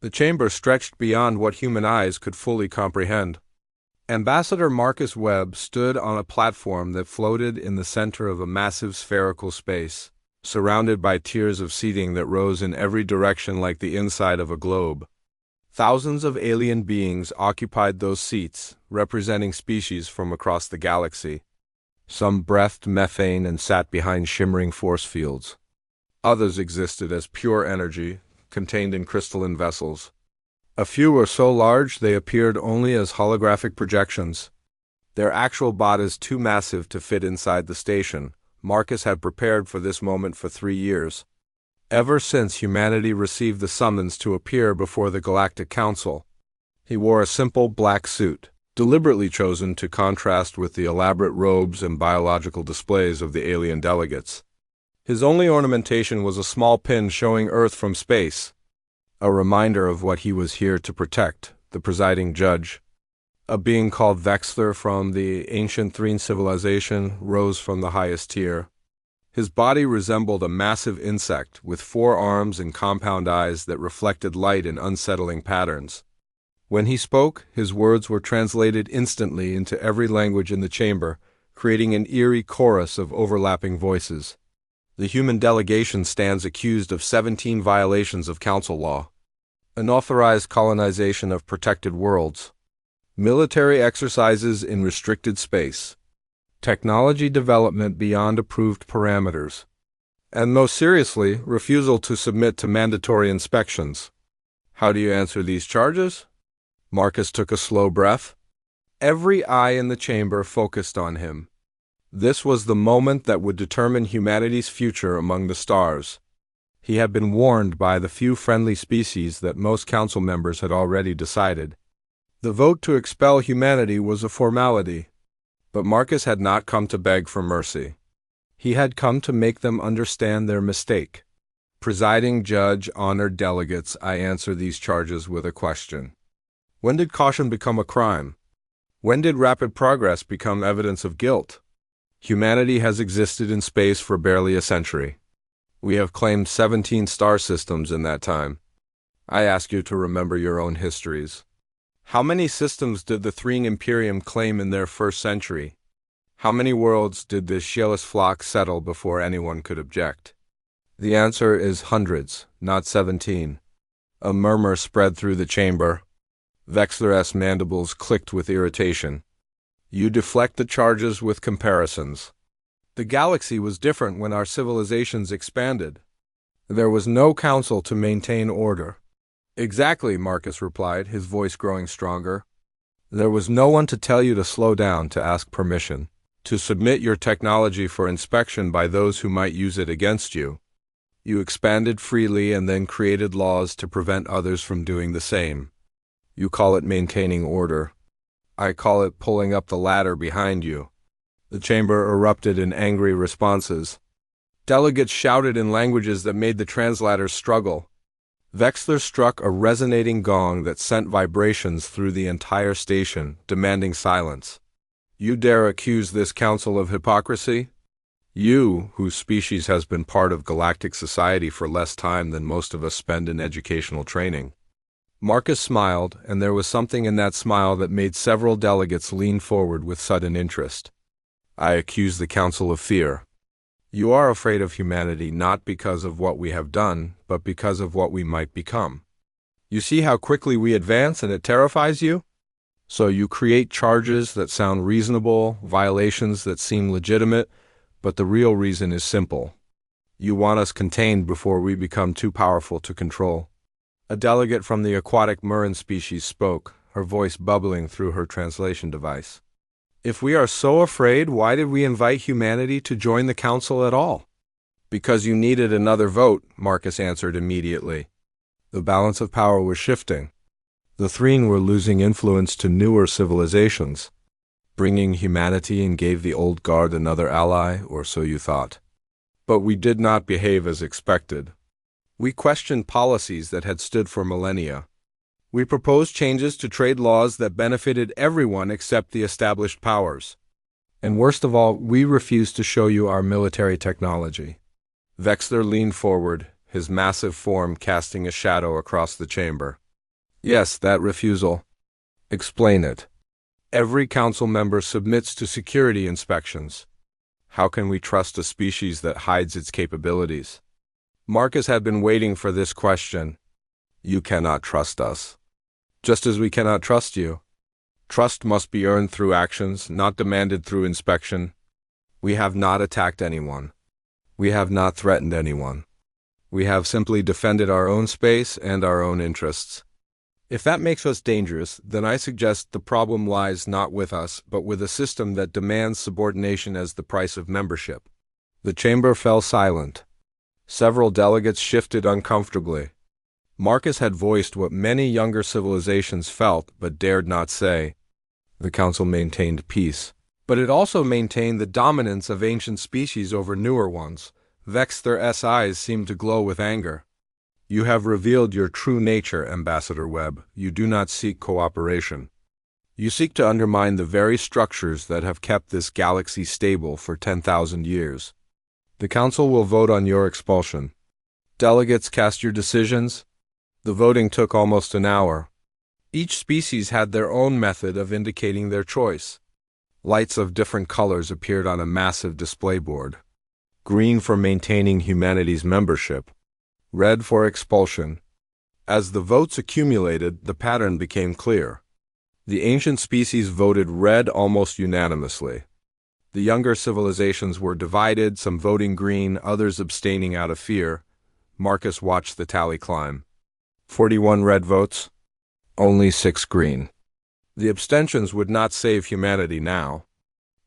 The chamber stretched beyond what human eyes could fully comprehend. Ambassador Marcus Webb stood on a platform that floated in the center of a massive spherical space, surrounded by tiers of seating that rose in every direction like the inside of a globe. Thousands of alien beings occupied those seats, representing species from across the galaxy. Some breathed methane and sat behind shimmering force fields. Others existed as pure energy, contained in crystalline vessels. A few were so large they appeared only as holographic projections. Their actual bodies too massive to fit inside the station. Marcus had prepared for this moment for 3 years. Ever since humanity received the summons to appear before the Galactic Council. He wore a simple black suit, deliberately chosen to contrast with the elaborate robes and biological displays of the alien delegates. His only ornamentation was a small pin showing Earth from space, a reminder of what he was here to protect, the presiding judge. A being called Vexler from the ancient Threne civilization rose from the highest tier. His body resembled a massive insect with 4 arms and compound eyes that reflected light in unsettling patterns. When he spoke, his words were translated instantly into every language in the chamber, creating an eerie chorus of overlapping voices. The human delegation stands accused of 17 violations of council law, unauthorized colonization of protected worlds, military exercises in restricted space, technology development beyond approved parameters, and most seriously, refusal to submit to mandatory inspections. How do you answer these charges? Marcus took a slow breath. Every eye in the chamber focused on him. This was the moment that would determine humanity's future among the stars. He had been warned by the few friendly species that most council members had already decided. The vote to expel humanity was a formality, but Marcus had not come to beg for mercy. He had come to make them understand their mistake. Presiding judge, honored delegates, I answer these charges with a question. When did caution become a crime? When did rapid progress become evidence of guilt? Humanity has existed in space for barely a century. We have claimed 17 star systems in that time. I ask you to remember your own histories. How many systems did the Threne Imperium claim in their first century? How many worlds did the Shealis flock settle before anyone could object? The answer is hundreds, not 17. A murmur spread through the chamber. Vexler's mandibles clicked with irritation. You deflect the charges with comparisons. The galaxy was different when our civilizations expanded. There was no council to maintain order. Exactly, Marcus replied, his voice growing stronger. There was no one to tell you to slow down, to ask permission, to submit your technology for inspection by those who might use it against you. You expanded freely and then created laws to prevent others from doing the same. You call it maintaining order. I call it pulling up the ladder behind you. The chamber erupted in angry responses. Delegates shouted in languages that made the translators struggle. Vexler struck a resonating gong that sent vibrations through the entire station, demanding silence. You dare accuse this council of hypocrisy? You, whose species has been part of galactic society for less time than most of us spend in educational training. Marcus smiled, and there was something in that smile that made several delegates lean forward with sudden interest. I accuse the council of fear. You are afraid of humanity not because of what we have done, but because of what we might become. You see how quickly we advance and it terrifies you? So you create charges that sound reasonable, violations that seem legitimate, but the real reason is simple. You want us contained before we become too powerful to control. A delegate from the aquatic Murren species spoke, her voice bubbling through her translation device. If we are so afraid, why did we invite humanity to join the council at all? Because you needed another vote, Marcus answered immediately. The balance of power was shifting. The Threne were losing influence to newer civilizations. Bringing humanity and gave the old guard another ally, or so you thought. But we did not behave as expected. We questioned policies that had stood for millennia. We proposed changes to trade laws that benefited everyone except the established powers. And worst of all, we refused to show you our military technology. Vexler leaned forward, his massive form casting a shadow across the chamber. Yes, that refusal. Explain it. Every council member submits to security inspections. How can we trust a species that hides its capabilities? Marcus had been waiting for this question. You cannot trust us. Just as we cannot trust you. Trust must be earned through actions, not demanded through inspection. We have not attacked anyone. We have not threatened anyone. We have simply defended our own space and our own interests. If that makes us dangerous, then I suggest the problem lies not with us, but with a system that demands subordination as the price of membership. The chamber fell silent. Several delegates shifted uncomfortably. Marcus had voiced what many younger civilizations felt but dared not say. The council maintained peace. But it also maintained the dominance of ancient species over newer ones. Vexed, their eyes seemed to glow with anger. You have revealed your true nature, Ambassador Webb. You do not seek cooperation. You seek to undermine the very structures that have kept this galaxy stable for 10,000 years. The council will vote on your expulsion. Delegates, cast your decisions. The voting took almost an hour. Each species had their own method of indicating their choice. Lights of different colors appeared on a massive display board. Green for maintaining humanity's membership. Red for expulsion. As the votes accumulated, the pattern became clear. The ancient species voted red almost unanimously. The younger civilizations were divided, some voting green, others abstaining out of fear. Marcus watched the tally climb. 41 red votes, only 6 green. The abstentions would not save humanity now.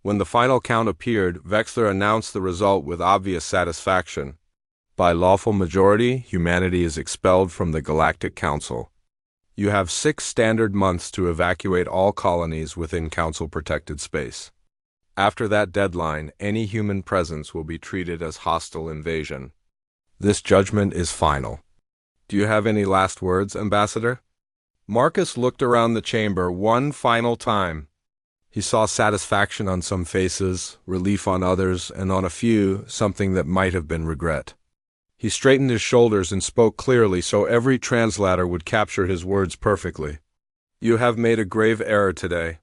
When the final count appeared, Vexler announced the result with obvious satisfaction. By lawful majority, humanity is expelled from the Galactic Council. You have 6 standard months to evacuate all colonies within Council-protected space. After that deadline, any human presence will be treated as hostile invasion. This judgment is final. Do you have any last words, Ambassador? Marcus looked around the chamber one final time. He saw satisfaction on some faces, relief on others, and on a few, something that might have been regret. He straightened his shoulders and spoke clearly so every translator would capture his words perfectly. You have made a grave error today.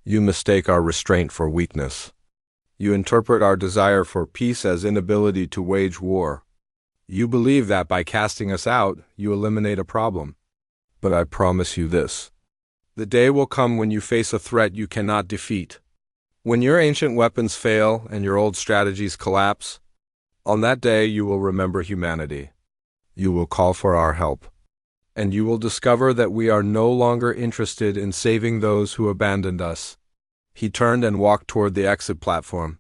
You mistake our restraint for weakness. You interpret our desire for peace as inability to wage war. You believe that by casting us out, you eliminate a problem. But I promise you this. The day will come when you face a threat you cannot defeat. When your ancient weapons fail and your old strategies collapse, on that day you will remember humanity. You will call for our help. And you will discover that we are no longer interested in saving those who abandoned us. He turned and walked toward the exit platform.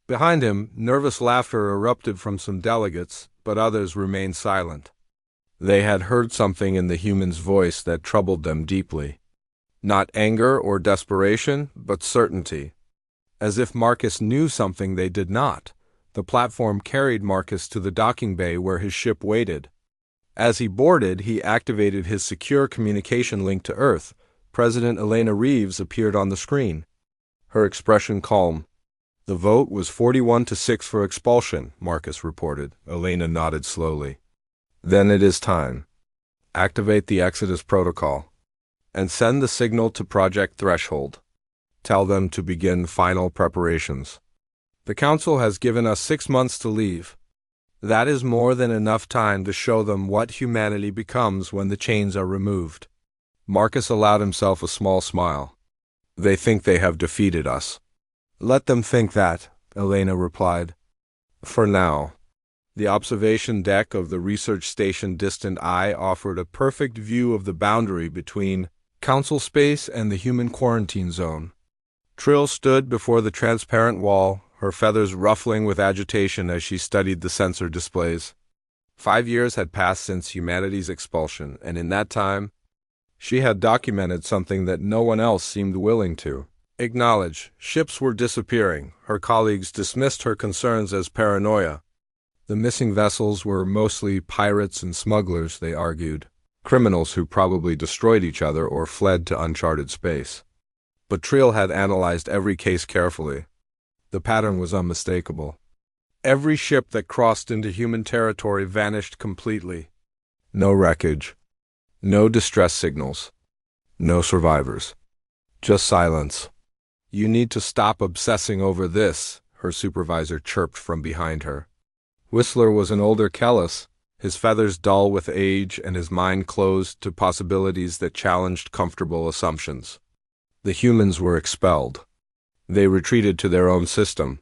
Behind him, nervous laughter erupted from some delegates, but others remained silent. They had heard something in the human's voice that troubled them deeply. Not anger or desperation, but certainty. As if Marcus knew something they did not. The platform carried Marcus to the docking bay where his ship waited. As he boarded, he activated his secure communication link to Earth. President Elena Reeves appeared on the screen. Her expression calm. The vote was 41-6 for expulsion, Marcus reported. Elena nodded slowly. Then it is time. Activate the Exodus protocol. And send the signal to Project Threshold. Tell them to begin final preparations. The Council has given us 6 months to leave. That is more than enough time to show them what humanity becomes when the chains are removed. Marcus allowed himself a small smile. They think they have defeated us. Let them think that, Elena replied. For now. The observation deck of the research station Distant Eye offered a perfect view of the boundary between Council space and the human quarantine zone. Trill stood before the transparent wall, her feathers ruffling with agitation as she studied the sensor displays. 5 years had passed since humanity's expulsion, and in that time, she had documented something that no one else seemed willing to acknowledge. Ships were disappearing. Her colleagues dismissed her concerns as paranoia. The missing vessels were mostly pirates and smugglers, they argued, criminals who probably destroyed each other or fled to uncharted space. But Trill had analyzed every case carefully. The pattern was unmistakable. Every ship that crossed into human territory vanished completely. No wreckage. No distress signals. No survivors. Just silence. You need to stop obsessing over this, her supervisor chirped from behind her. Whistler was an older Kellis, his feathers dull with age and his mind closed to possibilities that challenged comfortable assumptions. The humans were expelled. They retreated to their own system.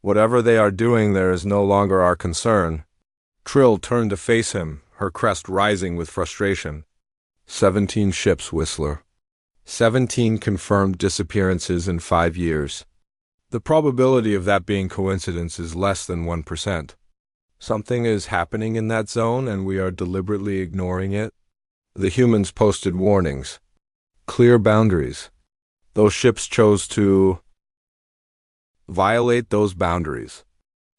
Whatever they are doing there is no longer our concern. Trill turned to face him, her crest rising with frustration. 17 ships, Whistler. 17 confirmed disappearances in 5 years. The probability of that being coincidence is less than 1%. Something is happening in that zone and we are deliberately ignoring it. The humans posted warnings. Clear boundaries. Those ships chose to violate those boundaries.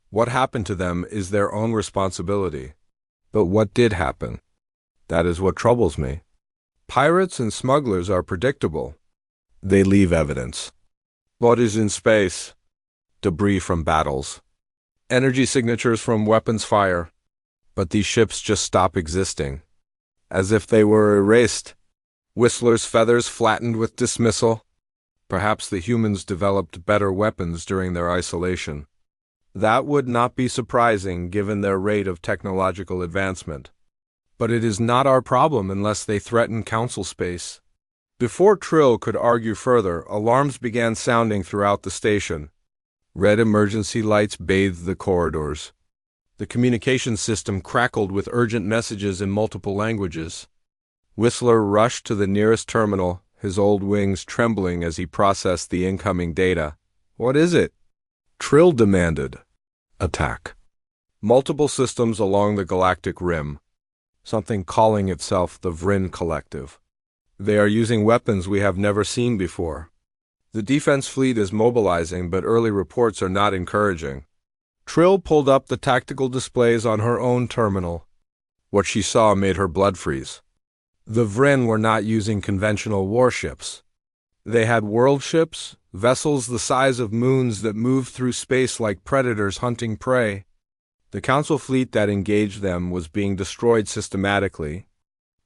What happened to them is their own responsibility. But what did happen? That is what troubles me. Pirates and smugglers are predictable. They leave evidence. Bodies in space. Debris from battles. Energy signatures from weapons fire. But these ships just stop existing. As if they were erased. Whistler's feathers flattened with dismissal. Perhaps the humans developed better weapons during their isolation. That would not be surprising given their rate of technological advancement. But it is not our problem unless they threaten council space. Before Trill could argue further, alarms began sounding throughout the station. Red emergency lights bathed the corridors. The communication system crackled with urgent messages in multiple languages. Whistler rushed to the nearest terminal, his old wings trembling as he processed the incoming data. What is it? Trill demanded. Attack. Multiple systems along the galactic rim. Something calling itself the Vryn Collective. They are using weapons we have never seen before. The defense fleet is mobilizing, but early reports are not encouraging. Trill pulled up the tactical displays on her own terminal. What she saw made her blood freeze. The Vryn were not using conventional warships. They had world ships, vessels the size of moons that moved through space like predators hunting prey. The Council fleet that engaged them was being destroyed systematically.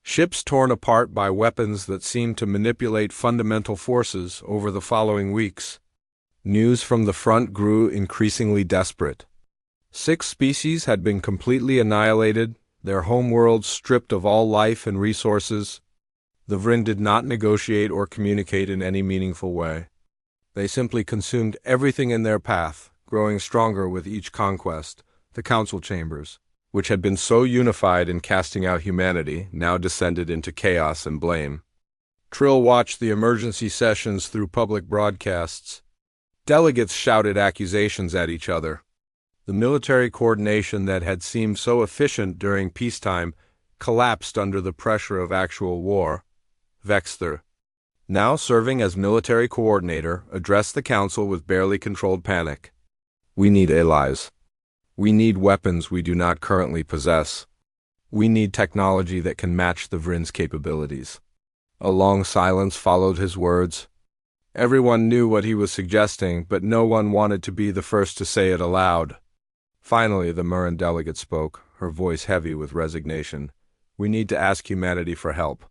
Ships torn apart by weapons that seemed to manipulate fundamental forces over the following weeks. News from the front grew increasingly desperate. 6 species had been completely annihilated, their homeworlds stripped of all life and resources. The Vryn did not negotiate or communicate in any meaningful way. They simply consumed everything in their path, growing stronger with each conquest. The council chambers, which had been so unified in casting out humanity, now descended into chaos and blame. Trill watched the emergency sessions through public broadcasts. Delegates shouted accusations at each other. The military coordination that had seemed so efficient during peacetime collapsed under the pressure of actual war. Vexter, now serving as military coordinator, addressed the council with barely controlled panic. We need allies. We need weapons we do not currently possess. We need technology that can match the Vryn's capabilities. A long silence followed his words. Everyone knew what he was suggesting, but no one wanted to be the first to say it aloud. Finally, the Murran delegate spoke, her voice heavy with resignation. We need to ask humanity for help.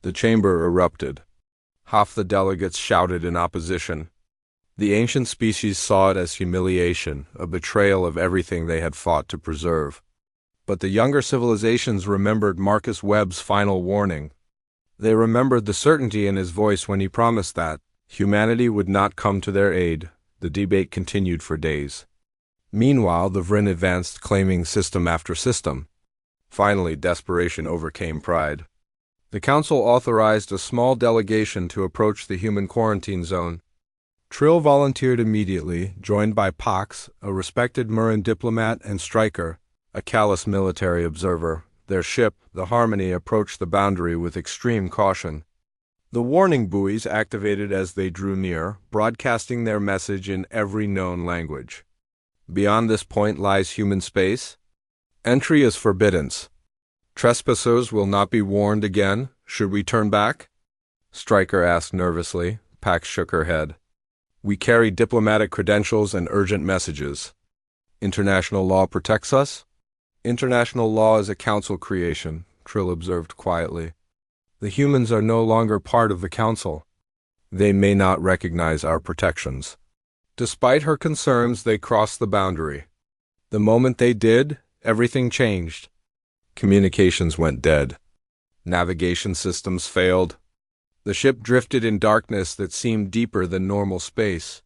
The chamber erupted. Half the delegates shouted in opposition. The ancient species saw it as humiliation, a betrayal of everything they had fought to preserve. But the younger civilizations remembered Marcus Webb's final warning. They remembered the certainty in his voice when he promised that humanity would not come to their aid. The debate continued for days. Meanwhile, the Vryn advanced, claiming system after system. Finally, desperation overcame pride. The council authorized a small delegation to approach the human quarantine zone. Trill volunteered immediately, joined by Pox, a respected Murran diplomat, and Stryker, a callous military observer. Their ship, the Harmony, approached the boundary with extreme caution. The warning buoys activated as they drew near, broadcasting their message in every known language. Beyond this point lies human space. Entry is forbidden. Trespassers will not be warned again. Should we turn back? Stryker asked nervously. Pax shook her head. We carry diplomatic credentials and urgent messages. International law protects us? International law is a council creation, Trill observed quietly. The humans are no longer part of the council. They may not recognize our protections. Despite her concerns, they crossed the boundary. The moment they did, everything changed. Communications went dead. Navigation systems failed. The ship drifted in darkness that seemed deeper than normal space.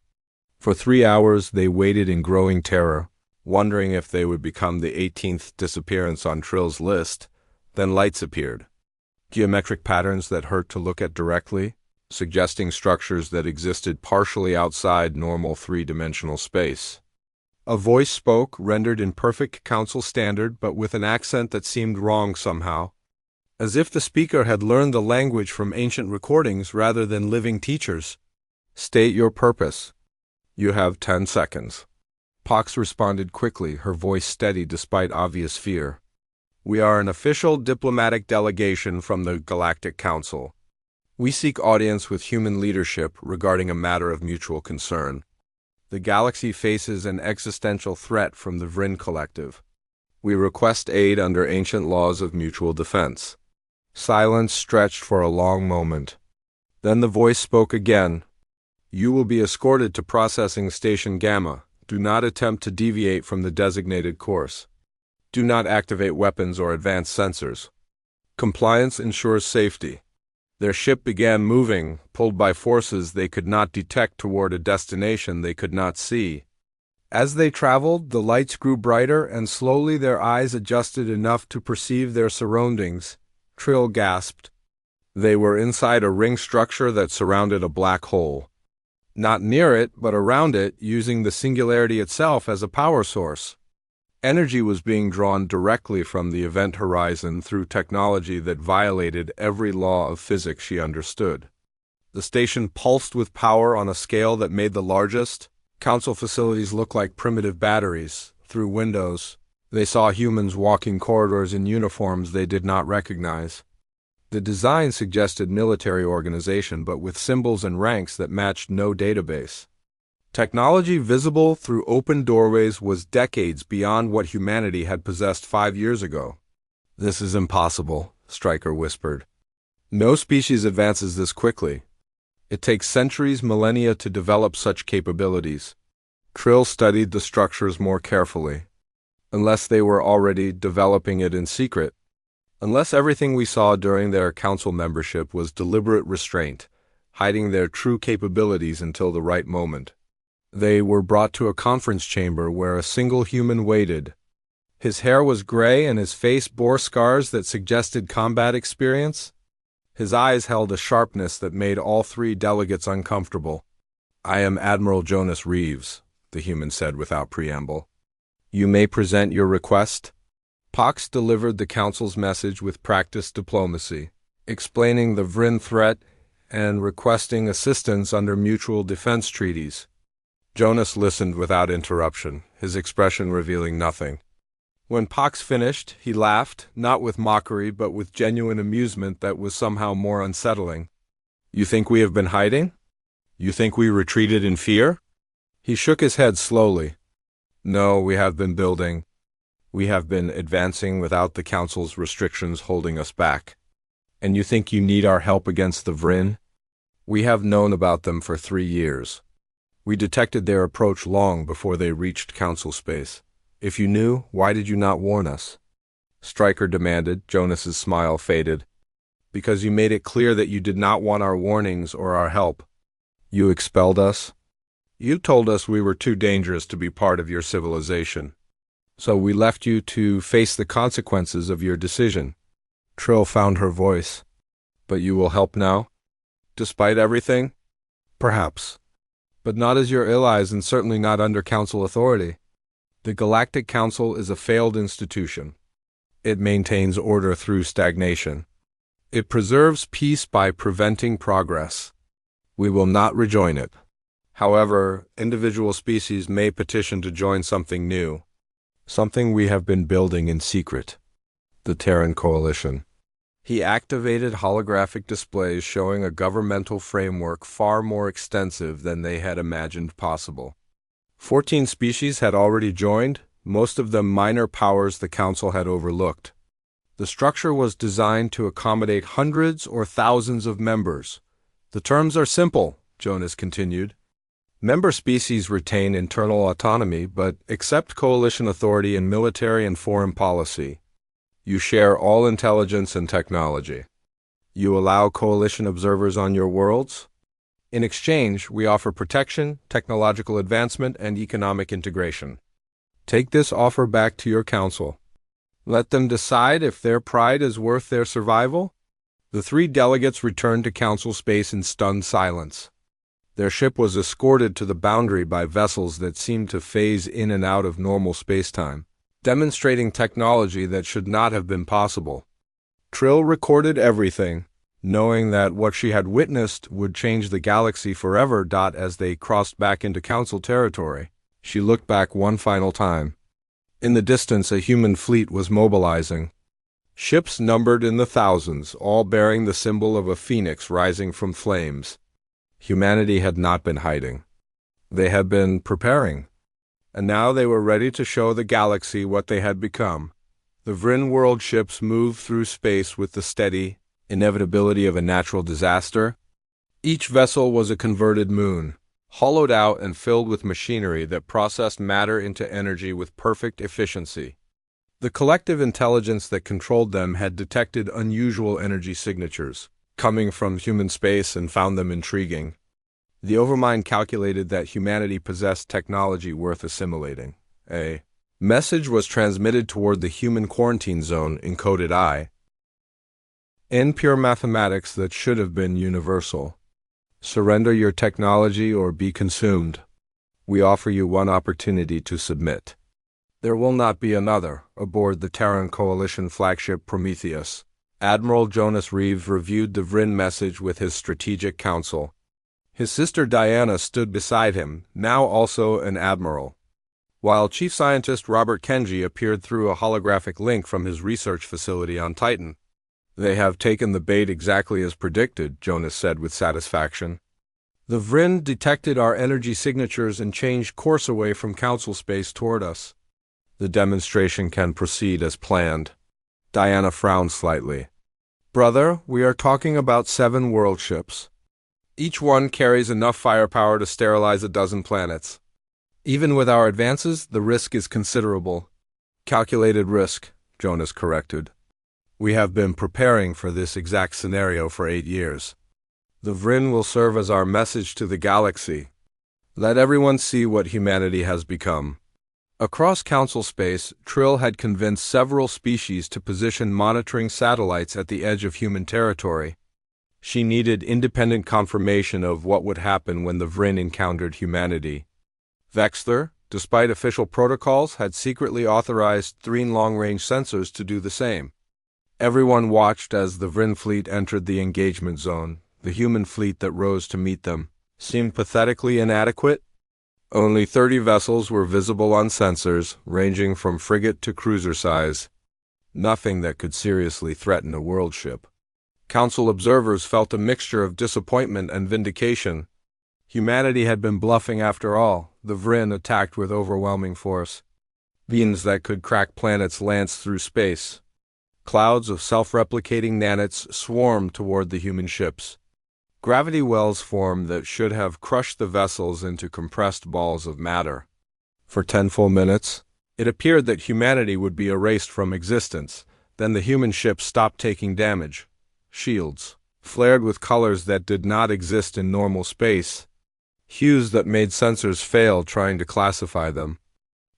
For 3 hours, they waited in growing terror, wondering if they would become the 18th disappearance on Trill's list. Then lights appeared. Geometric patterns that hurt to look at directly, suggesting structures that existed partially outside normal three-dimensional space. A voice spoke, rendered in perfect council standard, but with an accent that seemed wrong somehow, as if the speaker had learned the language from ancient recordings rather than living teachers. "State your purpose. You have 10 seconds. Pox responded quickly, her voice steady despite obvious fear. "We are an official diplomatic delegation from the Galactic Council. We seek audience with human leadership regarding a matter of mutual concern. The galaxy faces an existential threat from the Vrin Collective. We request aid under ancient laws of mutual defense." Silence stretched for a long moment. Then the voice spoke again. "You will be escorted to Processing Station Gamma. Do not attempt to deviate from the designated course. Do not activate weapons or advanced sensors. Compliance ensures safety." Their ship began moving, pulled by forces they could not detect toward a destination they could not see. As they traveled, the lights grew brighter, and slowly their eyes adjusted enough to perceive their surroundings. Trill gasped. They were inside a ring structure that surrounded a black hole. Not near it, but around it, using the singularity itself as a power source. Energy was being drawn directly from the event horizon through technology that violated every law of physics she understood. The station pulsed with power on a scale that made the largest council facilities look like primitive batteries. Through windows, they saw humans walking corridors in uniforms they did not recognize. The design suggested military organization, but with symbols and ranks that matched no database. Technology visible through open doorways was decades beyond what humanity had possessed 5 years ago. "This is impossible," Stryker whispered. "No species advances this quickly. It takes centuries, millennia to develop such capabilities." Trill studied the structures more carefully. Unless they were already developing it in secret. Unless everything we saw during their council membership was deliberate restraint, hiding their true capabilities until the right moment. They were brought to a conference chamber where a single human waited. His hair was gray and his face bore scars that suggested combat experience. His eyes held a sharpness that made all 3 delegates uncomfortable. "I am Admiral Jonas Reeves," the human said without preamble. "You may present your request." Pox delivered the council's message with practiced diplomacy, explaining the Vrin threat and requesting assistance under mutual defense treaties. Jonas listened without interruption, his expression revealing nothing. When Pox finished, he laughed, not with mockery but with genuine amusement that was somehow more unsettling. "You think we have been hiding? You think we retreated in fear?" He shook his head slowly. "No, we have been building. We have been advancing without the Council's restrictions holding us back. And you think you need our help against the Vrin? We have known about them for 3 years. We detected their approach long before they reached Council space. If you knew, why did you not warn us?" Stryker demanded. Jonas's smile faded. "Because you made it clear that you did not want our warnings or our help. You expelled us. You told us we were too dangerous to be part of your civilization. So we left you to face the consequences of your decision." Trill found her voice. "But you will help now? Despite everything?" "Perhaps. But not as your allies and certainly not under Council authority. The Galactic Council is a failed institution. It maintains order through stagnation. It preserves peace by preventing progress. We will not rejoin it. However, individual species may petition to join something new. Something we have been building in secret. The Terran Coalition." He activated holographic displays showing a governmental framework far more extensive than they had imagined possible. 14 species had already joined, most of them minor powers the Council had overlooked. The structure was designed to accommodate hundreds or thousands of members. The terms are simple, Jonas continued. Member species retain internal autonomy but accept coalition authority in military and foreign policy. You share all intelligence and technology. You allow coalition observers on your worlds. In exchange, we offer protection, technological advancement, and economic integration. Take this offer back to your council. Let them decide if their pride is worth their survival. The 3 delegates returned to council space in stunned silence. Their ship was escorted to the boundary by vessels that seemed to phase in and out of normal spacetime, demonstrating technology that should not have been possible. Trill recorded everything, knowing that what she had witnessed would change the galaxy forever. As they crossed back into council territory, she looked back one final time. In the distance, a human fleet was mobilizing. Ships numbered in the thousands, all bearing the symbol of a phoenix rising from flames. Humanity had not been hiding. They had been preparing. And now they were ready to show the galaxy what they had become. The Vryn world ships moved through space with the steady inevitability of a natural disaster. Each vessel was a converted moon, hollowed out and filled with machinery that processed matter into energy with perfect efficiency. The collective intelligence that controlled them had detected unusual energy signatures coming from human space and found them intriguing. The Overmind calculated that humanity possessed technology worth assimilating. A message was transmitted toward the human quarantine zone, encoded I. In pure mathematics that should have been universal. Surrender your technology or be consumed. We offer you one opportunity to submit. There will not be another, aboard the Terran Coalition flagship Prometheus. Admiral Jonas Reeves reviewed the Vryn message with his strategic council. His sister Diana stood beside him, now also an admiral, while Chief Scientist Robert Kenji appeared through a holographic link from his research facility on Titan. They have taken the bait exactly as predicted, Jonas said with satisfaction. The Vryn detected our energy signatures and changed course away from council space toward us. The demonstration can proceed as planned. Diana frowned slightly. Brother, we are talking about 7 world ships. Each one carries enough firepower to sterilize a dozen planets. Even with our advances, the risk is considerable. Calculated risk, Jonas corrected. We have been preparing for this exact scenario for 8 years. The Vryn will serve as our message to the galaxy. Let everyone see what humanity has become. Across council space, Trill had convinced several species to position monitoring satellites at the edge of human territory. She needed independent confirmation of what would happen when the Vryn encountered humanity. Vexler, despite official protocols, had secretly authorized 3 long-range sensors to do the same. Everyone watched as the Vryn fleet entered the engagement zone. The human fleet that rose to meet them seemed pathetically inadequate. Only 30 vessels were visible on sensors, ranging from frigate to cruiser size. Nothing that could seriously threaten a world ship. Council observers felt a mixture of disappointment and vindication. Humanity had been bluffing after all. The Vryn attacked with overwhelming force. Beams that could crack planets lanced through space. Clouds of self-replicating nanites swarmed toward the human ships. Gravity wells formed that should have crushed the vessels into compressed balls of matter. For 10 full minutes, it appeared that humanity would be erased from existence. Then the human ships stopped taking damage. Shields flared with colors that did not exist in normal space. Hues that made sensors fail trying to classify them.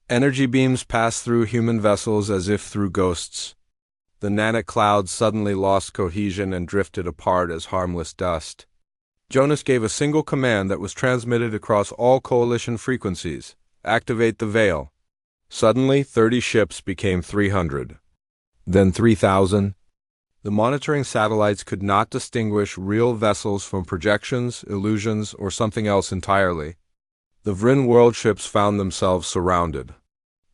Energy beams passed through human vessels as if through ghosts. The nanite clouds suddenly lost cohesion and drifted apart as harmless dust. Jonas gave a single command that was transmitted across all coalition frequencies. Activate the veil. Suddenly, 30 ships became 300. Then 3,000. The monitoring satellites could not distinguish real vessels from projections, illusions, or something else entirely. The Vryn world ships found themselves surrounded.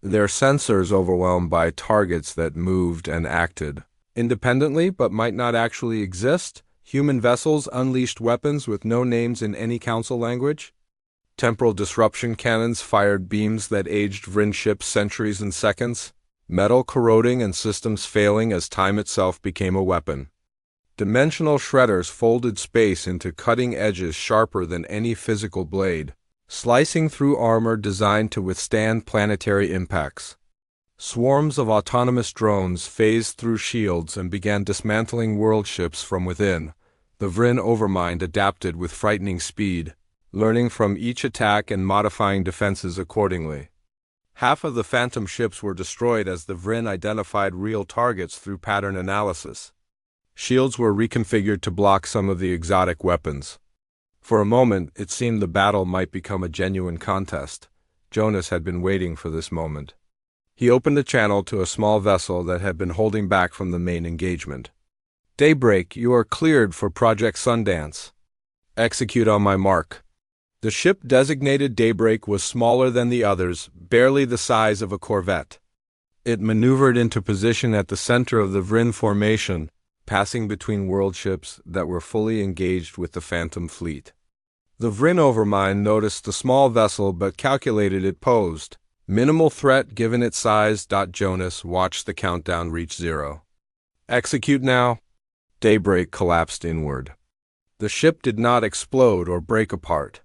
Their sensors overwhelmed by targets that moved and acted independently but might not actually exist. Human vessels unleashed weapons with no names in any council language. Temporal disruption cannons fired beams that aged Vryn ships centuries and seconds. metal corroding and systems failing as time itself became a weapon. Dimensional shredders folded space into cutting edges sharper than any physical blade, slicing through armor designed to withstand planetary impacts. Swarms of autonomous drones phased through shields and began dismantling world ships from within. The Vryn overmind adapted with frightening speed, learning from each attack and modifying defenses accordingly. Half of the Phantom ships were destroyed as the Vryn identified real targets through pattern analysis. Shields were reconfigured to block some of the exotic weapons. For a moment, it seemed the battle might become a genuine contest. Jonas had been waiting for this moment. He opened a channel to a small vessel that had been holding back from the main engagement. "Daybreak, you are cleared for Project Sundance. Execute on my mark." The ship designated Daybreak was smaller than the others, barely the size of a corvette. It maneuvered into position at the center of the Vryn formation, passing between world ships that were fully engaged with the Phantom fleet. The Vryn overmind noticed the small vessel but calculated it posed minimal threat given its size. Jonas watched the countdown reach 0. "Execute now." Daybreak collapsed inward. The ship did not explode or break apart.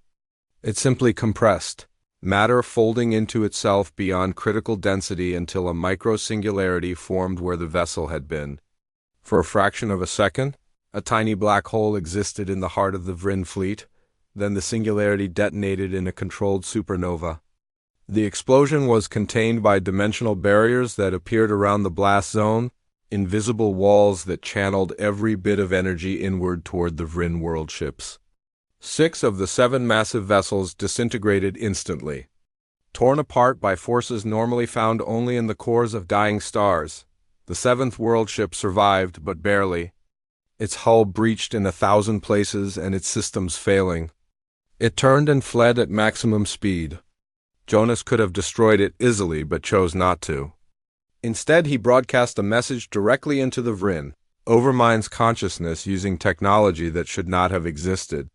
It simply compressed, matter folding into itself beyond critical density until a micro-singularity formed where the vessel had been. For a fraction of a second, a tiny black hole existed in the heart of the Vryn fleet. Then the singularity detonated in a controlled supernova. The explosion was contained by dimensional barriers that appeared around the blast zone, invisible walls that channeled every bit of energy inward toward the Vryn world ships. 6 of the 7 massive vessels disintegrated instantly. Torn apart by forces normally found only in the cores of dying stars, the 7th world ship survived, but barely. Its hull breached in 1,000 places and its systems failing. It turned and fled at maximum speed. Jonas could have destroyed it easily but chose not to. Instead, he broadcast a message directly into the Vryn, overmind's consciousness using technology that should not have existed.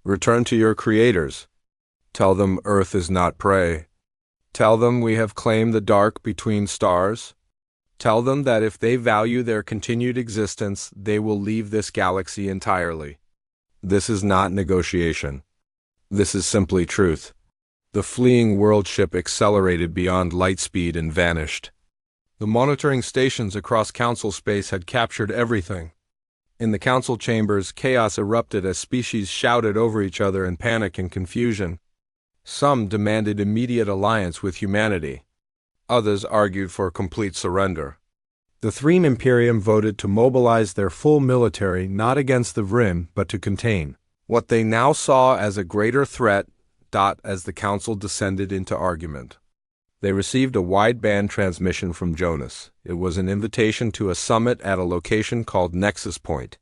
"Return to your creators. Tell them Earth is not prey. Tell them we have claimed the dark between stars. Tell them that if they value their continued existence, they will leave this galaxy entirely. This is not negotiation. This is simply truth." The fleeing world ship accelerated beyond light speed and vanished. The monitoring stations across Council space had captured everything. In the Council chambers, chaos erupted as species shouted over each other in panic and confusion. Some demanded immediate alliance with humanity. Others argued for complete surrender. The Threen Imperium voted to mobilize their full military not against the Vryn, but to contain what they now saw as a greater threat. As the Council descended into argument, they received a wideband transmission from Jonas. It was an invitation to a summit at a location called Nexus Point,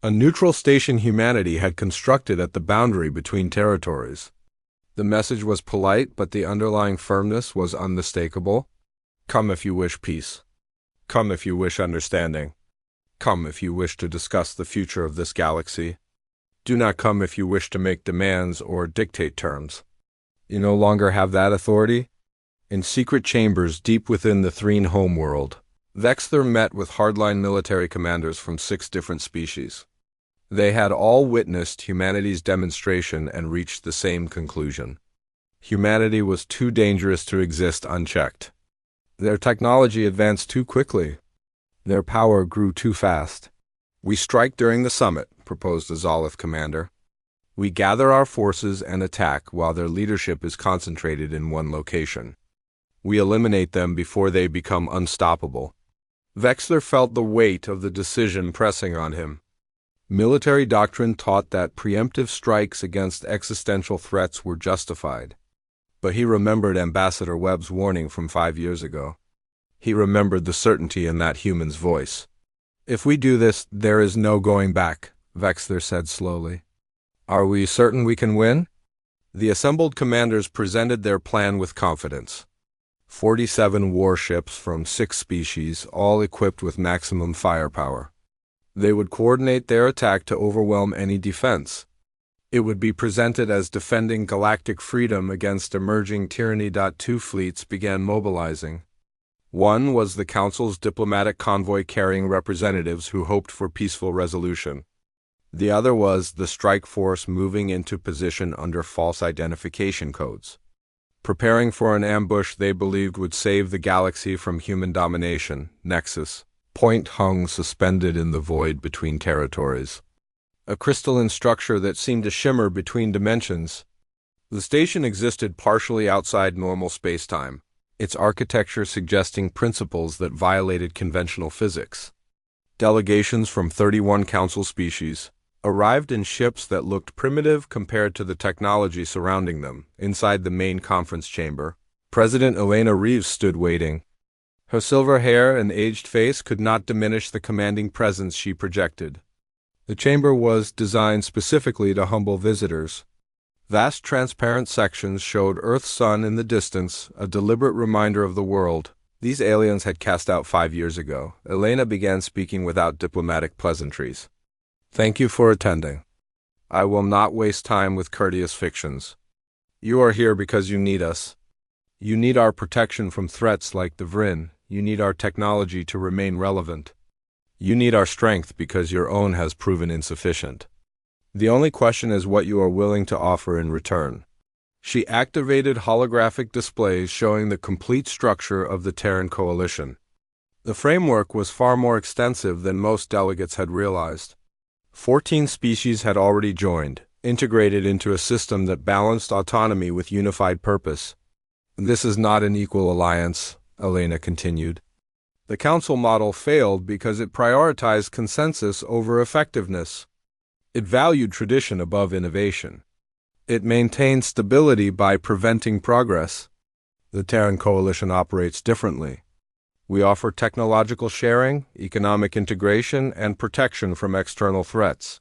a neutral station humanity had constructed at the boundary between territories. The message was polite, but the underlying firmness was unmistakable. "Come if you wish peace. Come if you wish understanding. Come if you wish to discuss the future of this galaxy. Do not come if you wish to make demands or dictate terms. You no longer have that authority." In secret chambers deep within the Threen homeworld, Vexler met with hardline military commanders from 6 different species. They had all witnessed humanity's demonstration and reached the same conclusion. Humanity was too dangerous to exist unchecked. Their technology advanced too quickly. Their power grew too fast. "We strike during the summit," proposed a Zolith commander. "We gather our forces and attack while their leadership is concentrated in one location. We eliminate them before they become unstoppable." Vexler felt the weight of the decision pressing on him. Military doctrine taught that preemptive strikes against existential threats were justified. But he remembered Ambassador Webb's warning from 5 years ago. He remembered the certainty in that human's voice. "If we do this, there is no going back," Vexler said slowly. "Are we certain we can win?" The assembled commanders presented their plan with confidence. 47 warships from 6 species, all equipped with maximum firepower. They would coordinate their attack to overwhelm any defense. It would be presented as defending galactic freedom against emerging tyranny. 2 fleets began mobilizing. One was the Council's diplomatic convoy carrying representatives who hoped for peaceful resolution. The other was the strike force moving into position under false identification codes, preparing for an ambush they believed would save the galaxy from human domination. Nexus Point hung suspended in the void between territories, a crystalline structure that seemed to shimmer between dimensions. The station existed partially outside normal space-time, its architecture suggesting principles that violated conventional physics. Delegations from 31 Council species arrived in ships that looked primitive compared to the technology surrounding them. Inside the main conference chamber, President Elena Reeves stood waiting. Her silver hair and aged face could not diminish the commanding presence she projected. The chamber was designed specifically to humble visitors. Vast transparent sections showed Earth's sun in the distance, a deliberate reminder of the world these aliens had cast out 5 years ago. Elena began speaking without diplomatic pleasantries. Thank you for attending. I will not waste time with courteous fictions. You are here because you need us. You need our protection from threats like the Vrin. You need our technology to remain relevant. You need our strength because your own has proven insufficient. The only question is what you are willing to offer in return. She activated holographic displays showing the complete structure of the Terran coalition. The framework was far more extensive than most delegates had realized. 14 species had already joined, integrated into a system that balanced autonomy with unified purpose. This is not an equal alliance, Elena continued. The Council model failed because it prioritized consensus over effectiveness. It valued tradition above innovation. It maintained stability by preventing progress. The Terran Coalition operates differently. We offer technological sharing, economic integration, and protection from external threats.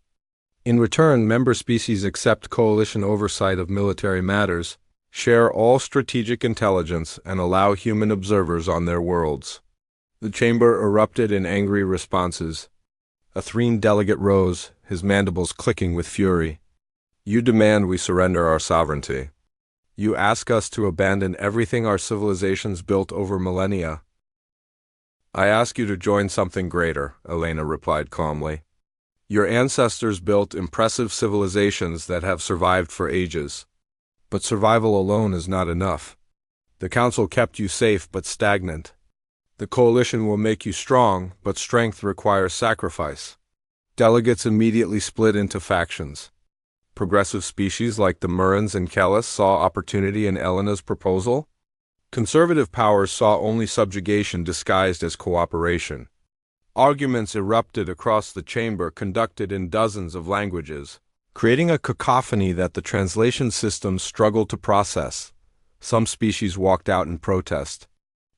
In return, member species accept coalition oversight of military matters, share all strategic intelligence, and allow human observers on their worlds. The chamber erupted in angry responses. A Threne delegate rose, his mandibles clicking with fury. You demand we surrender our sovereignty. You ask us to abandon everything our civilizations built over millennia. I ask you to join something greater, Elena replied calmly. Your ancestors built impressive civilizations that have survived for ages. But survival alone is not enough. The Council kept you safe but stagnant. The Coalition will make you strong, but strength requires sacrifice. Delegates immediately split into factions. Progressive species like the Murans and Kellis saw opportunity in Elena's proposal. Conservative powers saw only subjugation disguised as cooperation. Arguments erupted across the chamber, conducted in dozens of languages, creating a cacophony that the translation systems struggled to process. Some species walked out in protest.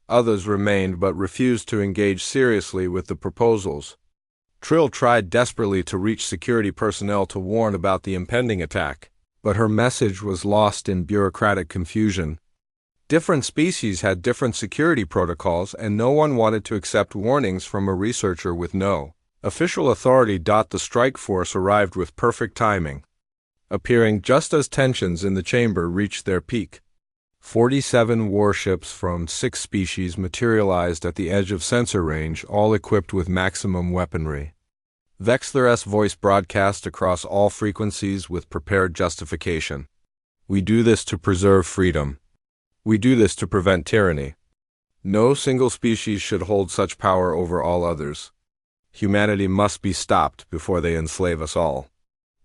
Others remained but refused to engage seriously with the proposals. Trill tried desperately to reach security personnel to warn about the impending attack, but her message was lost in bureaucratic confusion. Different species had different security protocols, and no one wanted to accept warnings from a researcher with no official authority. The strike force arrived with perfect timing, appearing just as tensions in the chamber reached their peak. 47 warships from 6 species materialized at the edge of sensor range, all equipped with maximum weaponry. Vexler's voice broadcast across all frequencies with prepared justification. We do this to preserve freedom. We do this to prevent tyranny. No single species should hold such power over all others. Humanity must be stopped before they enslave us all.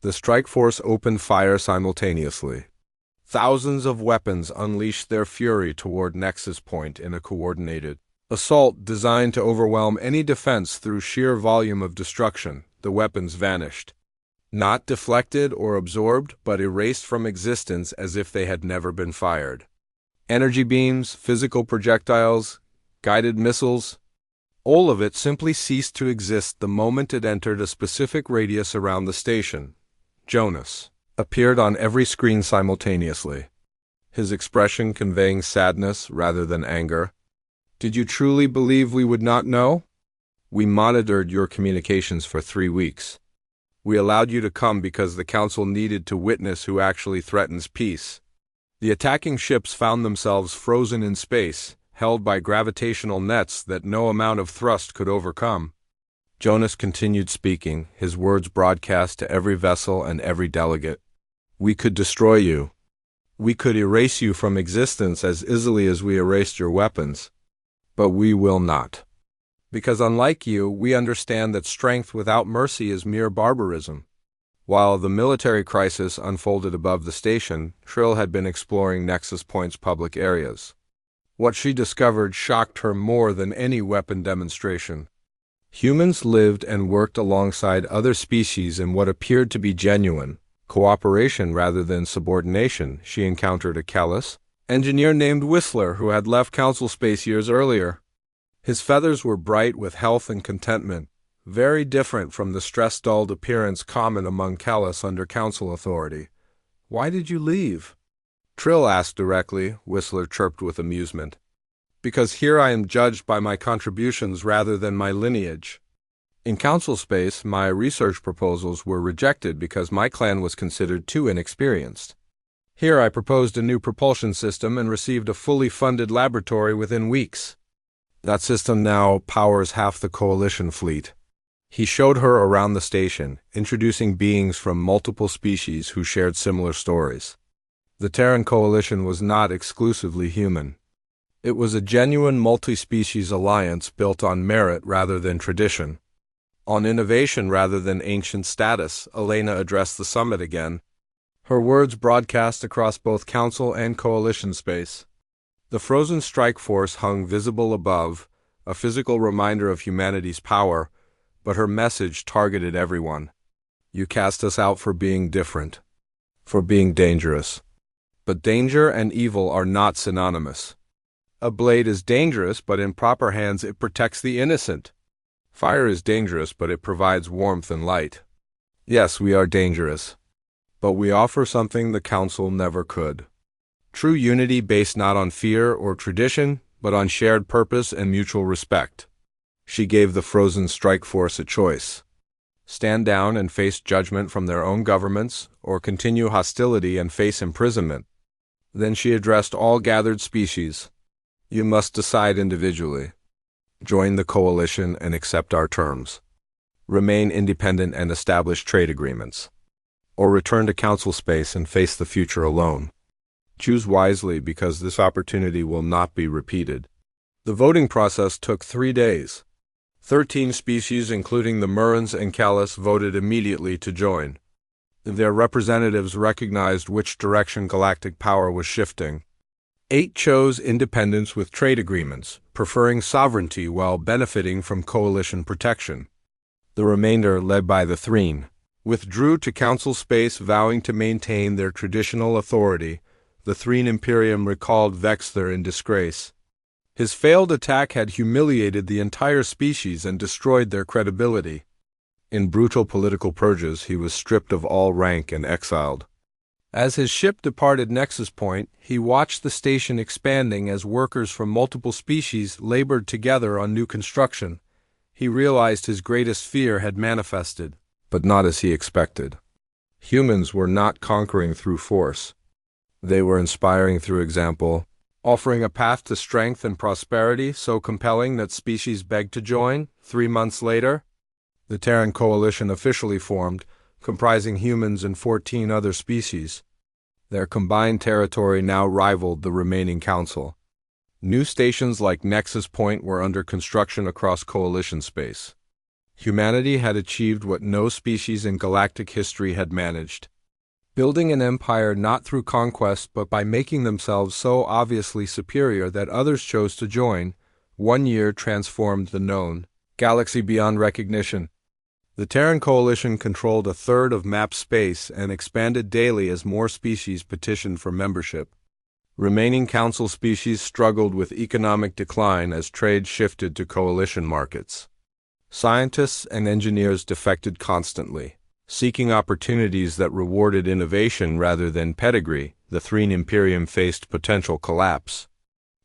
The strike force opened fire simultaneously. Thousands of weapons unleashed their fury toward Nexus Point in a coordinated assault designed to overwhelm any defense through sheer volume of destruction. The weapons vanished. Not deflected or absorbed, but erased from existence as if they had never been fired. Energy beams, physical projectiles, guided missiles, all of it simply ceased to exist the moment it entered a specific radius around the station. Jonas appeared on every screen simultaneously, his expression conveying sadness rather than anger. Did you truly believe we would not know? We monitored your communications for 3 weeks. We allowed you to come because the Council needed to witness who actually threatens peace. The attacking ships found themselves frozen in space, held by gravitational nets that no amount of thrust could overcome. Jonas continued speaking, his words broadcast to every vessel and every delegate. We could destroy you. We could erase you from existence as easily as we erased your weapons. But we will not. Because unlike you, we understand that strength without mercy is mere barbarism. While the military crisis unfolded above the station, Trill had been exploring Nexus Point's public areas. What she discovered shocked her more than any weapon demonstration. Humans lived and worked alongside other species in what appeared to be genuine cooperation rather than subordination. She encountered a callous engineer named Whistler who had left Council Space years earlier. His feathers were bright with health and contentment, very different from the stress-dulled appearance common among callous under Council authority. Why did you leave? Trill asked directly, Whistler chirped with amusement. Because here I am judged by my contributions rather than my lineage. In Council Space, my research proposals were rejected because my clan was considered too inexperienced. Here I proposed a new propulsion system and received a fully funded laboratory within weeks. That system now powers half the Coalition fleet. He showed her around the station, introducing beings from multiple species who shared similar stories. The Terran Coalition was not exclusively human. It was a genuine multi-species alliance built on merit rather than tradition. On innovation rather than ancient status, Elena addressed the summit again. Her words broadcast across both Council and Coalition space. The frozen strike force hung visible above, a physical reminder of humanity's power, but her message targeted everyone. You cast us out for being different, for being dangerous. But danger and evil are not synonymous. A blade is dangerous, but in proper hands it protects the innocent. Fire is dangerous, but it provides warmth and light. Yes, we are dangerous, but we offer something the Council never could. True unity based not on fear or tradition, but on shared purpose and mutual respect. She gave the frozen strike force a choice. Stand down and face judgment from their own governments, or continue hostility and face imprisonment. Then she addressed all gathered species. You must decide individually. Join the Coalition and accept our terms. Remain independent and establish trade agreements. Or return to Council space and face the future alone. Choose wisely because this opportunity will not be repeated. The voting process took 3 days. 13 species, including the Murans and Callus, voted immediately to join. Their representatives recognized which direction galactic power was shifting. 8 chose independence with trade agreements, preferring sovereignty while benefiting from coalition protection. The remainder, led by the Threen, withdrew to Council space, vowing to maintain their traditional authority. The Threen Imperium recalled Vexler in disgrace. His failed attack had humiliated the entire species and destroyed their credibility. In brutal political purges, he was stripped of all rank and exiled. As his ship departed Nexus Point, he watched the station expanding as workers from multiple species labored together on new construction. He realized his greatest fear had manifested, but not as he expected. Humans were not conquering through force. They were inspiring through example, offering a path to strength and prosperity so compelling that species begged to join. 3 months later, the Terran Coalition officially formed, comprising humans and 14 other species. Their combined territory now rivaled the remaining Council. New stations like Nexus Point were under construction across Coalition space. Humanity had achieved what no species in galactic history had managed. Building an empire not through conquest but by making themselves so obviously superior that others chose to join. 1 year transformed the known galaxy beyond recognition. The Terran Coalition controlled a third of map space and expanded daily as more species petitioned for membership. Remaining Council species struggled with economic decline as trade shifted to Coalition markets. Scientists and engineers defected constantly, seeking opportunities that rewarded innovation rather than pedigree. The Threen Imperium faced potential collapse.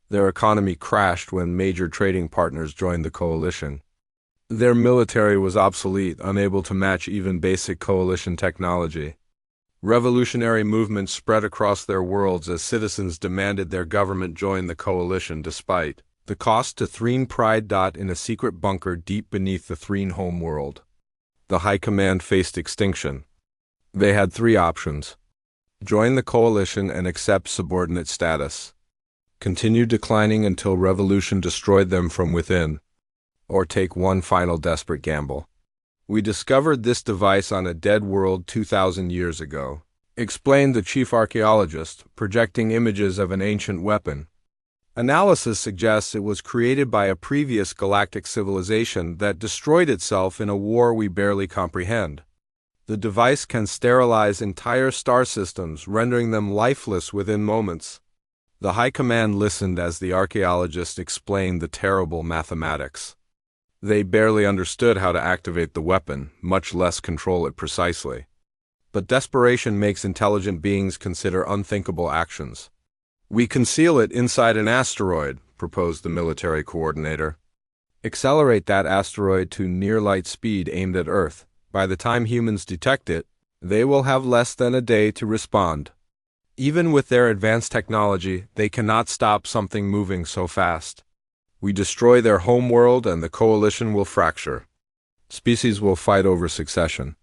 Their economy crashed when major trading partners joined the Coalition. Their military was obsolete, unable to match even basic Coalition technology. Revolutionary movements spread across their worlds as citizens demanded their government join the coalition despite the cost to Threen Pride. In a secret bunker deep beneath the Threen homeworld, the High Command faced extinction. They had three options: join the coalition and accept subordinate status, continue declining until revolution destroyed them from within, or take one final desperate gamble. "We discovered this device on a dead world 2,000 years ago," explained the chief archaeologist, projecting images of an ancient weapon. "Analysis suggests it was created by a previous galactic civilization that destroyed itself in a war we barely comprehend. The device can sterilize entire star systems, rendering them lifeless within moments." The High Command listened as the archaeologist explained the terrible mathematics. They barely understood how to activate the weapon, much less control it precisely. But desperation makes intelligent beings consider unthinkable actions. "We conceal it inside an asteroid," proposed the military coordinator. "Accelerate that asteroid to near-light speed aimed at Earth. By the time humans detect it, they will have less than a day to respond. Even with their advanced technology, they cannot stop something moving so fast. We destroy their homeworld and the coalition will fracture. Species will fight over succession.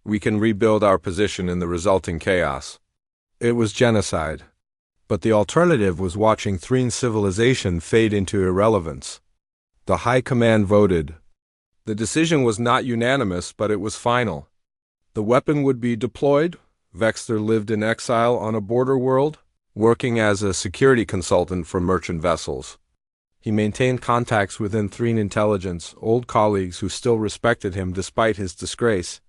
We can rebuild our position in the resulting chaos." It was genocide. But the alternative was watching Threen civilization fade into irrelevance. The High Command voted. The decision was not unanimous, but it was final. The weapon would be deployed. Vexter lived in exile on a border world, working as a security consultant for merchant vessels. He maintained contacts within Threen intelligence, old colleagues who still respected him despite his disgrace.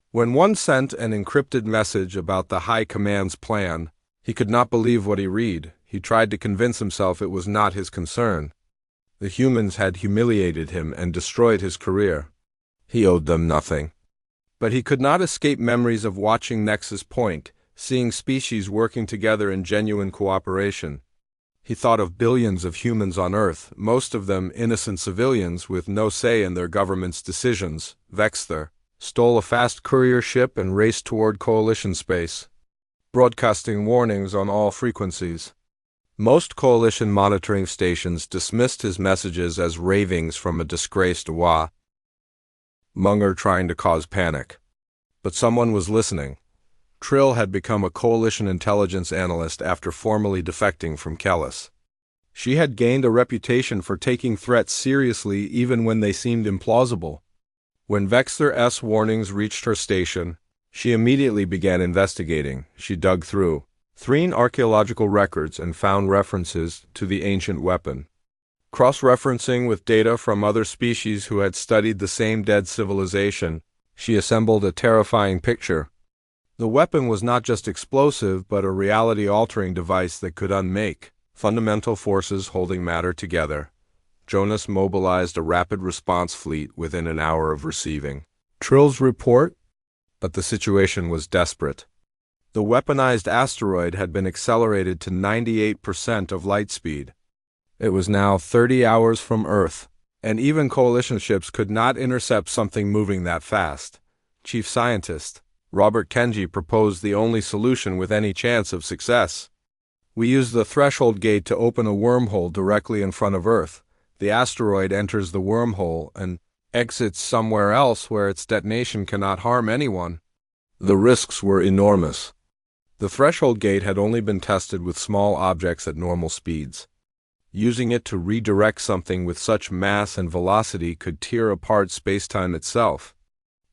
When one sent an encrypted message about the High Command's plan, he could not believe what he read. He tried to convince himself it was not his concern. The humans had humiliated him and destroyed his career. He owed them nothing. But he could not escape memories of watching Nexus Point, seeing species working together in genuine cooperation. He thought of billions of humans on Earth, most of them innocent civilians with no say in their government's decisions. Vexter stole a fast courier ship and raced toward Coalition space, broadcasting warnings on all frequencies. Most Coalition monitoring stations dismissed his messages as ravings from a disgraced Munger trying to cause panic. But someone was listening. Trill had become a Coalition intelligence analyst after formally defecting from Kellis. She had gained a reputation for taking threats seriously even when they seemed implausible. When Vexter's warnings reached her station, she immediately began investigating. She dug through Threen archaeological records and found references to the ancient weapon. Cross-referencing with data from other species who had studied the same dead civilization, she assembled a terrifying picture. The weapon was not just explosive, but a reality-altering device that could unmake fundamental forces holding matter together. Jonas mobilized a rapid response fleet within an hour of receiving Trill's report, but the situation was desperate. The weaponized asteroid had been accelerated to 98% of light speed. It was now 30 hours from Earth, and even Coalition ships could not intercept something moving that fast. Chief Scientist Robert Kenji proposed the only solution with any chance of success. "We use the threshold gate to open a wormhole directly in front of Earth. The asteroid enters the wormhole and exits somewhere else where its detonation cannot harm anyone." The risks were enormous. The threshold gate had only been tested with small objects at normal speeds. Using it to redirect something with such mass and velocity could tear apart spacetime itself.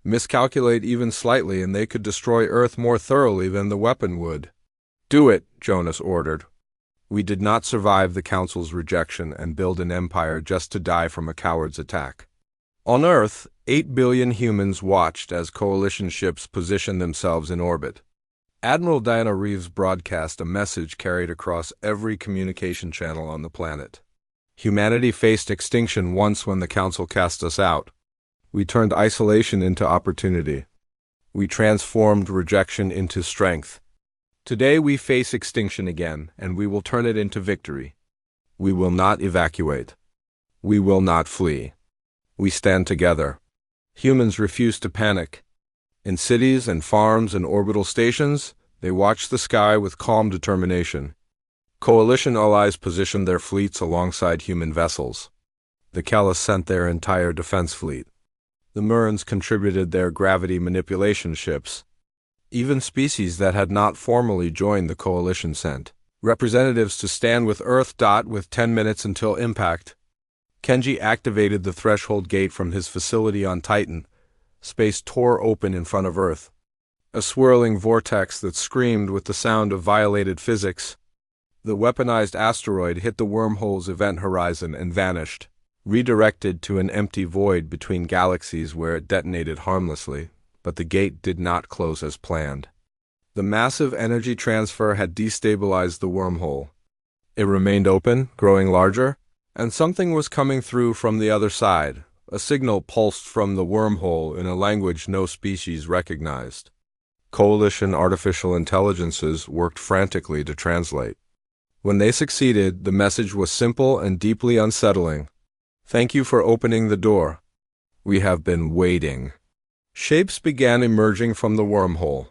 Miscalculate even slightly and they could destroy Earth more thoroughly than the weapon would. "Do it," Jonas ordered. "We did not survive the Council's rejection and build an empire just to die from a coward's attack." On Earth, 8 billion humans watched as Coalition ships positioned themselves in orbit. Admiral Diana Reeves broadcast a message carried across every communication channel on the planet. "Humanity faced extinction once when the Council cast us out. We turned isolation into opportunity. We transformed rejection into strength. Today we face extinction again, and we will turn it into victory. We will not evacuate. We will not flee. We stand together." Humans refused to panic. In cities and farms and orbital stations, they watched the sky with calm determination. Coalition allies positioned their fleets alongside human vessels. The Kellis sent their entire defense fleet. The Murans contributed their gravity manipulation ships. Even species that had not formally joined the coalition sent representatives to stand with Earth. With 10 minutes until impact, Kenji activated the threshold gate from his facility on Titan. Space tore open in front of Earth. A swirling vortex that screamed with the sound of violated physics. The weaponized asteroid hit the wormhole's event horizon and vanished, redirected to an empty void between galaxies where it detonated harmlessly, but the gate did not close as planned. The massive energy transfer had destabilized the wormhole. It remained open, growing larger, and something was coming through from the other side. A signal pulsed from the wormhole in a language no species recognized. Coalition artificial intelligences worked frantically to translate. When they succeeded, the message was simple and deeply unsettling. "Thank you for opening the door. We have been waiting." Shapes began emerging from the wormhole.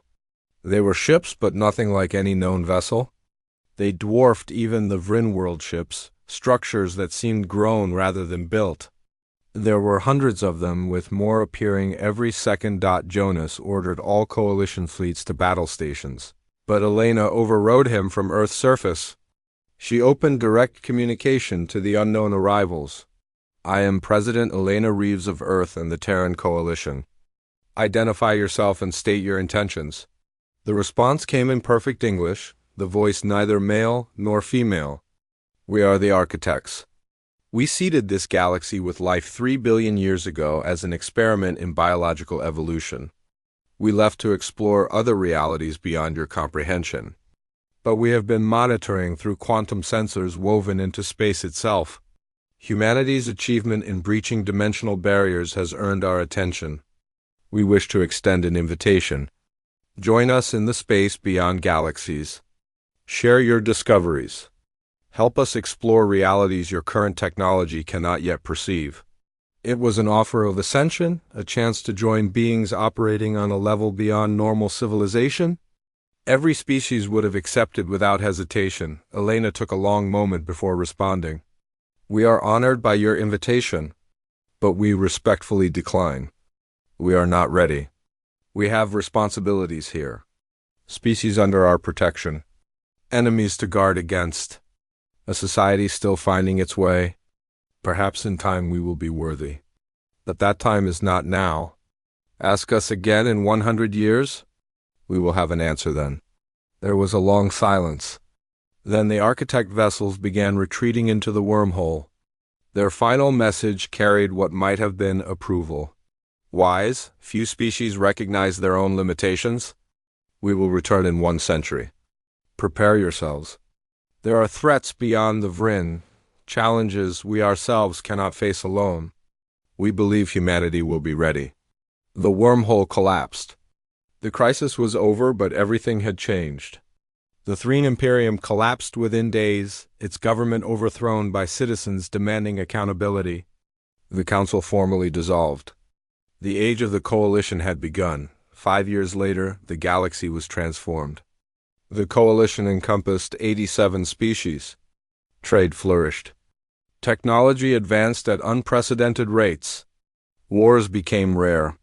They were ships, but nothing like any known vessel. They dwarfed even the Vryn world ships, structures that seemed grown rather than built. There were hundreds of them, with more appearing every second. Jonas ordered all coalition fleets to battle stations, but Elena overrode him from Earth's surface. She opened direct communication to the unknown arrivals. "I am President Elena Reeves of Earth and the Terran Coalition. Identify yourself and state your intentions." The response came in perfect English, the voice neither male nor female. "We are the architects. We seeded this galaxy with life 3 billion years ago as an experiment in biological evolution. We left to explore other realities beyond your comprehension. But we have been monitoring through quantum sensors woven into space itself. Humanity's achievement in breaching dimensional barriers has earned our attention. We wish to extend an invitation. Join us in the space beyond galaxies. Share your discoveries. Help us explore realities your current technology cannot yet perceive." It was an offer of ascension, a chance to join beings operating on a level beyond normal civilization. Every species would have accepted without hesitation. Elena took a long moment before responding. "We are honored by your invitation, but we respectfully decline. We are not ready. We have responsibilities here. Species under our protection. Enemies to guard against. A society still finding its way. Perhaps in time we will be worthy. But that time is not now. Ask us again in 100 years. We will have an answer then." There was a long silence. Then the architect vessels began retreating into the wormhole. Their final message carried what might have been approval. "Wise, few species recognize their own limitations. We will return in 1 century. Prepare yourselves. There are threats beyond the Vryn, challenges we ourselves cannot face alone. We believe humanity will be ready." The wormhole collapsed. The crisis was over, but everything had changed. The Threen Imperium collapsed within days, its government overthrown by citizens demanding accountability. The council formally dissolved. The age of the coalition had begun. 5 years later, the galaxy was transformed. The coalition encompassed 87 species. Trade flourished. Technology advanced at unprecedented rates. Wars became rare.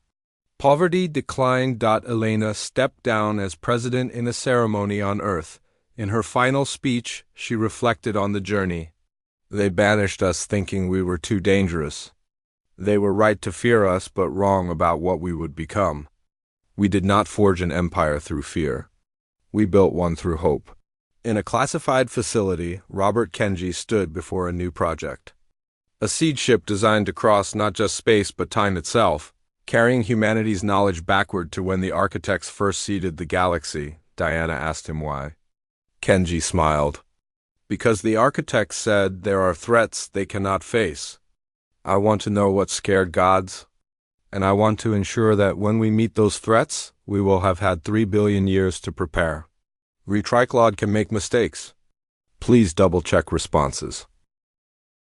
Poverty declined. Elena stepped down as president in a ceremony on Earth. In her final speech, she reflected on the journey. "They banished us thinking we were too dangerous. They were right to fear us, but wrong about what we would become. We did not forge an empire through fear. We built one through hope." In a classified facility, Robert Kenji stood before a new project. A seed ship designed to cross not just space but time itself, carrying humanity's knowledge backward to when the architects first seeded the galaxy. Diana asked him why. Kenji smiled. "Because the architects said there are threats they cannot face. I want to know what scared gods, and I want to ensure that when we meet those threats, we will have had 3 billion years to prepare. Retriclod can make mistakes. Please double-check responses."